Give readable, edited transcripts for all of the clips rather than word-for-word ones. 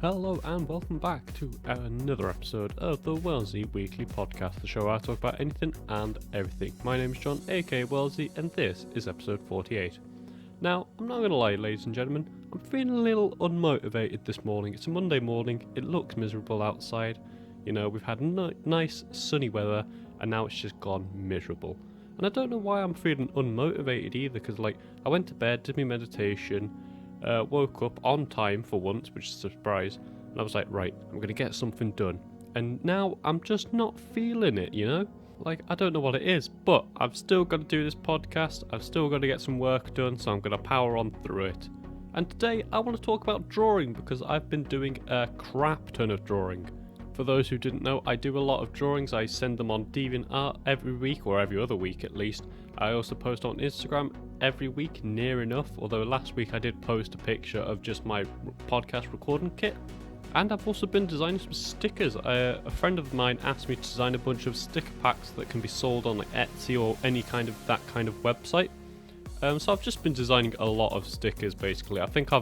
Hello and welcome back to another episode of the Wellsy Weekly Podcast, the show where I talk about anything and everything. My name is John, aka Wellsy, and this is episode 48. Now, I'm not going to lie, ladies and gentlemen, I'm feeling a little unmotivated this morning. It's a Monday morning, it looks miserable outside. You know, we've had nice sunny weather, and now it's just gone miserable. And I don't know why I'm feeling unmotivated either, because I went to bed, did my meditation, woke up on time for once, which is a surprise, and I was like, right, I'm going to get something done. And now I'm just not feeling it, you know? I don't know what it is, but I've still got to do this podcast, I've still got to get some work done, so I'm going to power on through it. And today I want to talk about drawing, because I've been doing a crap ton of drawing. For those who didn't know, I do a lot of drawings. I send them on Deviant every week, or every other week at least. I also post on Instagram every week, near enough, although last week I did post a picture of just my podcast recording kit. And I've also been designing some stickers. A friend of mine asked me to design a bunch of sticker packs that can be sold on Etsy or any kind of that kind of website. So I've just been designing a lot of stickers basically. I think I'm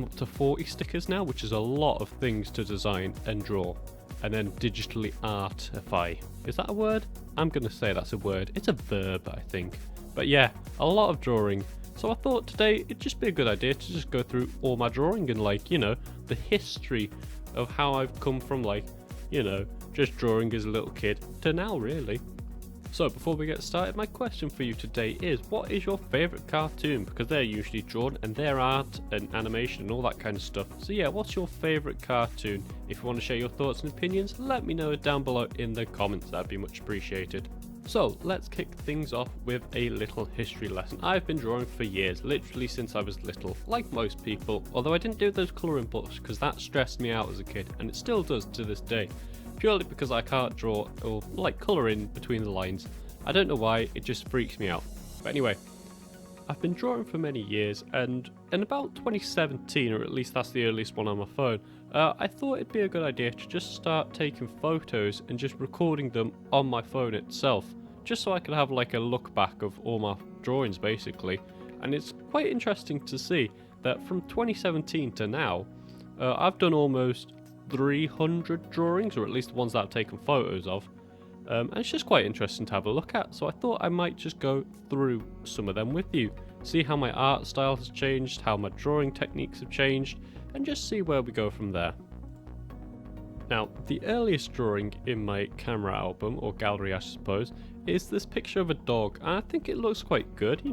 up to 40 stickers now, which is a lot of things to design and draw, and then digitally artify. Is that a word? I'm going to say that's a word. It's a verb, I think. But yeah, a lot of drawing. So I thought today it'd just be a good idea to just go through all my drawing and the history of how I've come from just drawing as a little kid to now, really. So before we get started, my question for you today is, what is your favourite cartoon? Because they're usually drawn and they're art and animation and all that kind of stuff. So yeah, what's your favourite cartoon? If you want to share your thoughts and opinions, let me know down below in the comments, that'd be much appreciated. So let's kick things off with a little history lesson. I've been drawing for years, literally since I was little, like most people, although I didn't do those colouring books because that stressed me out as a kid, and it still does to this day. Purely because I can't draw or colour in between the lines. I don't know why, it just freaks me out. But anyway, I've been drawing for many years, and in about 2017, or at least that's the earliest one on my phone, I thought it'd be a good idea to just start taking photos and just recording them on my phone itself, just so I could have a look back of all my drawings basically. And it's quite interesting to see that from 2017 to now, I've done almost 300 drawings, or at least the ones that I've taken photos of, and it's just quite interesting to have a look at, so I thought I might just go through some of them with you, see how my art style has changed, how my drawing techniques have changed, and just see where we go from there. Now, the earliest drawing in my camera album, or gallery I suppose, is this picture of a dog, and I think it looks quite good,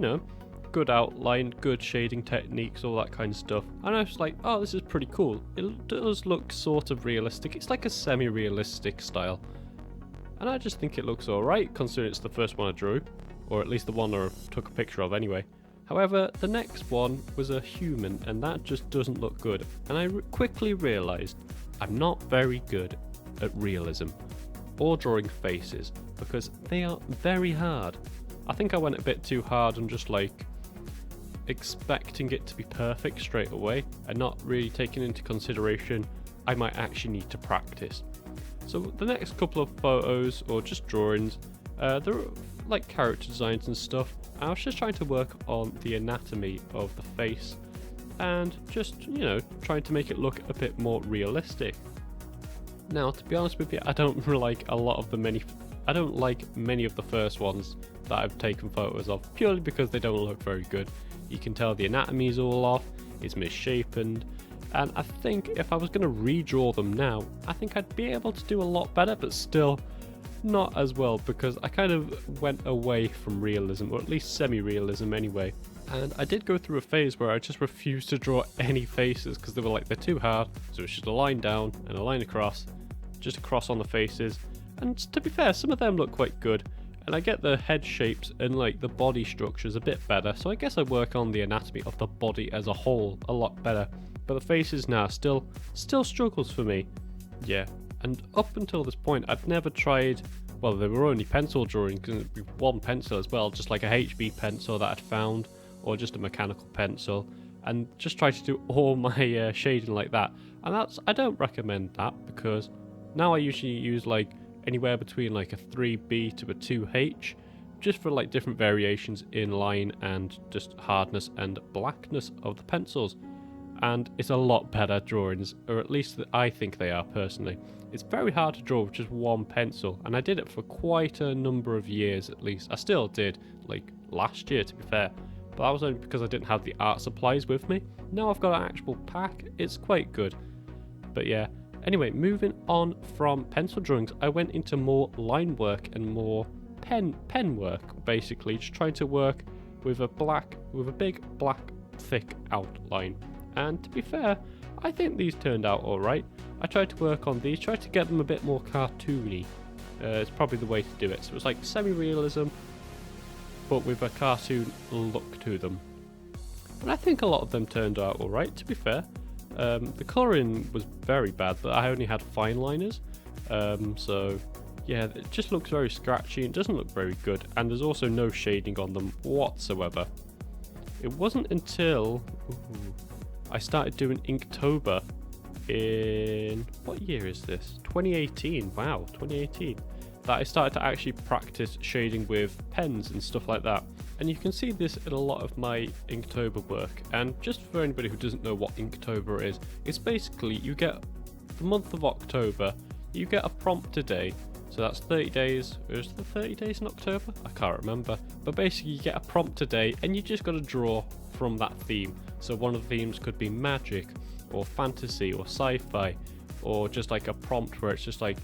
good outline, good shading techniques, all that kind of stuff. And I was like, oh, this is pretty cool. It does look sort of realistic. It's like a semi-realistic style. And I just think it looks alright, considering it's the first one I drew. Or at least the one I took a picture of anyway. However, the next one was a human, and that just doesn't look good. And I quickly realised I'm not very good at realism. Or drawing faces, because they are very hard. I think I went a bit too hard on just expecting it to be perfect straight away and not really taking into consideration I might actually need to practice. So the next couple of photos or just drawings, they're like character designs and stuff. I was just trying to work on the anatomy of the face and just trying to make it look a bit more realistic. Now, to be honest with you, I don't like many of the first ones that I've taken photos of, purely because they don't look very good. You can tell the anatomy's all off, it's misshapen, and I think if I was going to redraw them now, I think I'd be able to do a lot better, but still not as well, because I kind of went away from realism, or at least semi-realism anyway. And I did go through a phase where I just refused to draw any faces, because they're too hard, so it's just a line down and a line across, just a cross on the faces. And to be fair, some of them look quite good. And I get the head shapes and the body structures a bit better, so I guess I work on the anatomy of the body as a whole a lot better. But the faces now still struggles for me. Yeah, and up until this point I'd never tried, well, they were only pencil drawings, with one pencil as well, just like a HB pencil that I'd found, or just a mechanical pencil, and just try to do all my shading like that. And I don't recommend that, because now I usually use anywhere between a 3B to a 2H, just for different variations in line and just hardness and blackness of the pencils. and it's a lot better drawings, or at least I think they are personally. It's very hard to draw with just one pencil, and I did it for quite a number of years at least. I still did, like last year to be fair, but that was only because I didn't have the art supplies with me. Now I've got an actual pack, it's quite good. But yeah, anyway, moving on from pencil drawings, I went into more line work and more pen work, basically, just trying to work with a big black thick outline. And to be fair, I think these turned out alright. I tried to work on these, tried to get them a bit more cartoony. It's probably the way to do it. So it's like semi-realism, but with a cartoon look to them. And I think a lot of them turned out alright, to be fair. The colouring was very bad, but I only had fine liners. So yeah, it just looks very scratchy and doesn't look very good. And there's also no shading on them whatsoever. It wasn't until I started doing Inktober in, what year is this? 2018, wow, 2018. That I started to actually practice shading with pens and stuff like that. And you can see this in a lot of my Inktober work. And just for anybody who doesn't know what Inktober is, it's basically you get the month of October, you get a prompt a day. So that's 30 days. Is there 30 days in October? I can't remember. But basically you get a prompt a day and you just got to draw from that theme. So one of the themes could be magic or fantasy or sci-fi, or just like a prompt where it's just like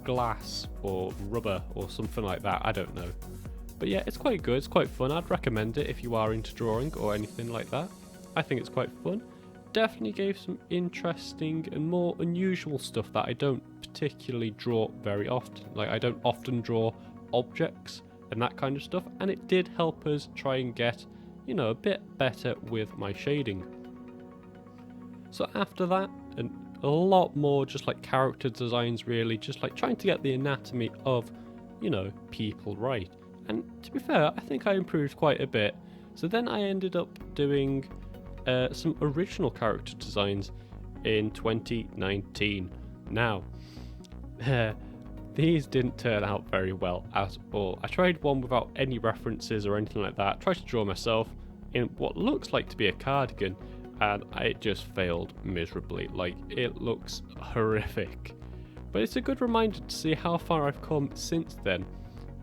glass or rubber or something like that. I don't know. But yeah, it's quite good. It's quite fun. I'd recommend it if you are into drawing or anything like that. I think it's quite fun. Definitely gave some interesting and more unusual stuff that I don't particularly draw very often. Like, I don't often draw objects and that kind of stuff, and it did help us try and get, you know, a bit better with my shading. So after that, and a lot more just like character designs, really, just like trying to get the anatomy of, you know, people right. And to be fair, I think I improved quite a bit. So then I ended up doing some original character designs in 2019. Now, these didn't turn out very well at all. I tried one without any references or anything like that. I tried to draw myself in what looks like to be a cardigan, and it just failed miserably. Like, it looks horrific. But it's a good reminder to see how far I've come since then,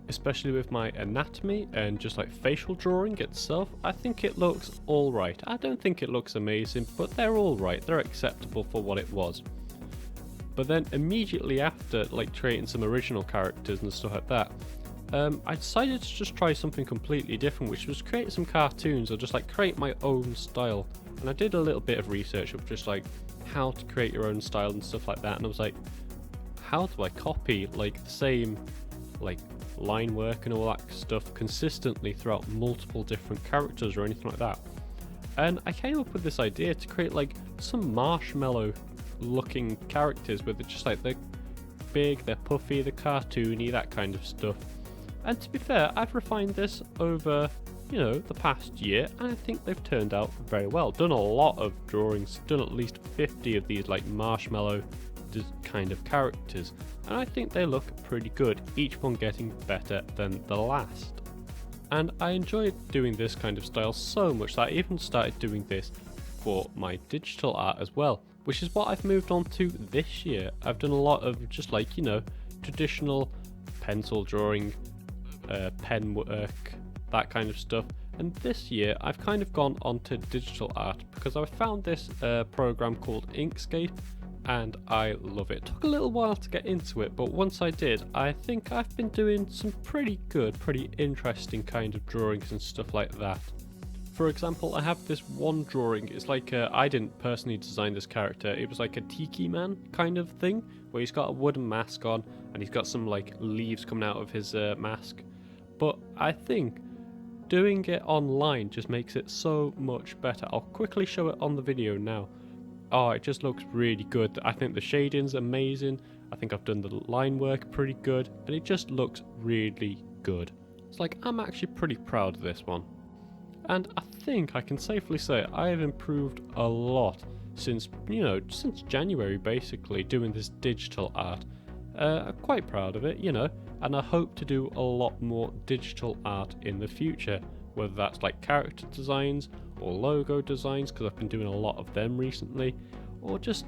especially with my anatomy and just like facial drawing itself. I think it looks alright. I don't think it looks amazing, but they're alright. They're acceptable for what it was. But then immediately after like creating some original characters and stuff like that, I decided to just try something completely different, which was create some cartoons or just like create my own style. And I did a little bit of research of just like how to create your own style and stuff like that. And I was like, how do I copy like the same like line work and all that stuff consistently throughout multiple different characters or anything like that? And I came up with this idea to create like some marshmallow looking characters with just like they're big, they're puffy, they're cartoony, that kind of stuff. And to be fair, I've refined this over, you know, the past year, and I think they've turned out very well. Done a lot of drawings, done at least 50 of these like marshmallow kind of characters, and I think they look pretty good, each one getting better than the last. And I enjoyed doing this kind of style so much that I even started doing this for my digital art as well, which is what I've moved on to this year. I've done a lot of just like, you know, traditional pencil drawing, pen work, that kind of stuff. And this year I've kind of gone onto digital art because I found this program called Inkscape, and I love it. It took a little while to get into it, but once I did, I think I've been doing some pretty good, pretty interesting kind of drawings and stuff like that. For example, I have this one drawing. It's like I didn't personally design this character. It was like a tiki man kind of thing, where he's got a wooden mask on and he's got some like leaves coming out of his mask. But I think doing it online just makes it so much better. I'll quickly show it on the video now. Oh, it just looks really good. I think the shading's amazing. I think I've done the line work pretty good, and it just looks really good. It's like, I'm actually pretty proud of this one. And I think I can safely say I have improved a lot since, you know, since January basically, doing this digital art. I'm quite proud of it, you know, and I hope to do a lot more digital art in the future, whether that's like character designs or logo designs, because I've been doing a lot of them recently, or just,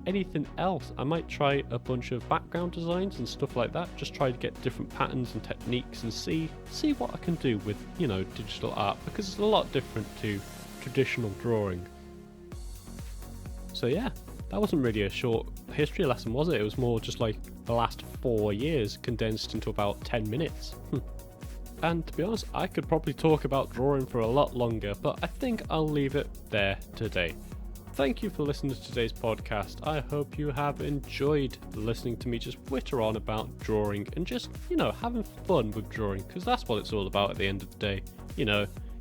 anything else. I might try a bunch of background designs and stuff like that, just try to get different patterns and techniques and see what I can do with, digital art, because it's a lot different to traditional drawing. So yeah, that wasn't really a short history lesson, was it? It was more just like the last 4 years condensed into about 10 minutes. And to be honest, I could probably talk about drawing for a lot longer, but I think I'll leave it there today. Thank you for listening to today's podcast. I hope you have enjoyed listening to me just witter on about drawing and just, having fun with drawing, because that's what it's all about at the end of the day.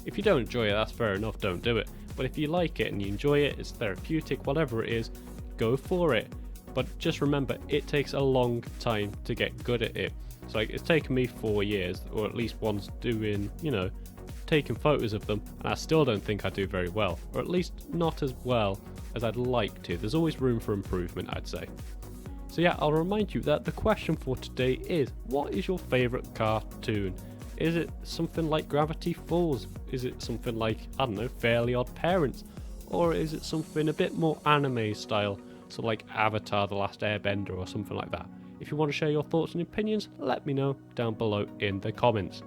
If you don't enjoy it, that's fair enough, don't do it. But if you like it and you enjoy it, it's therapeutic, whatever it is, go for it. But just remember, it takes a long time to get good at it. So it's taken me 4 years, or at least once doing, taking photos of them, and I still don't think I do very well, or at least not as well as I'd like to. There's always room for improvement, I'd say. So yeah, I'll remind you that the question for today is, what is your favourite cartoon? Is it something like Gravity Falls? Is it something like, Fairly Odd Parents? Or is it something a bit more anime style, so like Avatar: The Last Airbender or something like that? If you want to share your thoughts and opinions, let me know down below in the comments.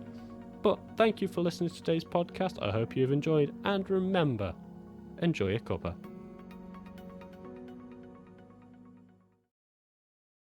But thank you for listening to today's podcast. I hope you've enjoyed, and remember, enjoy your cuppa.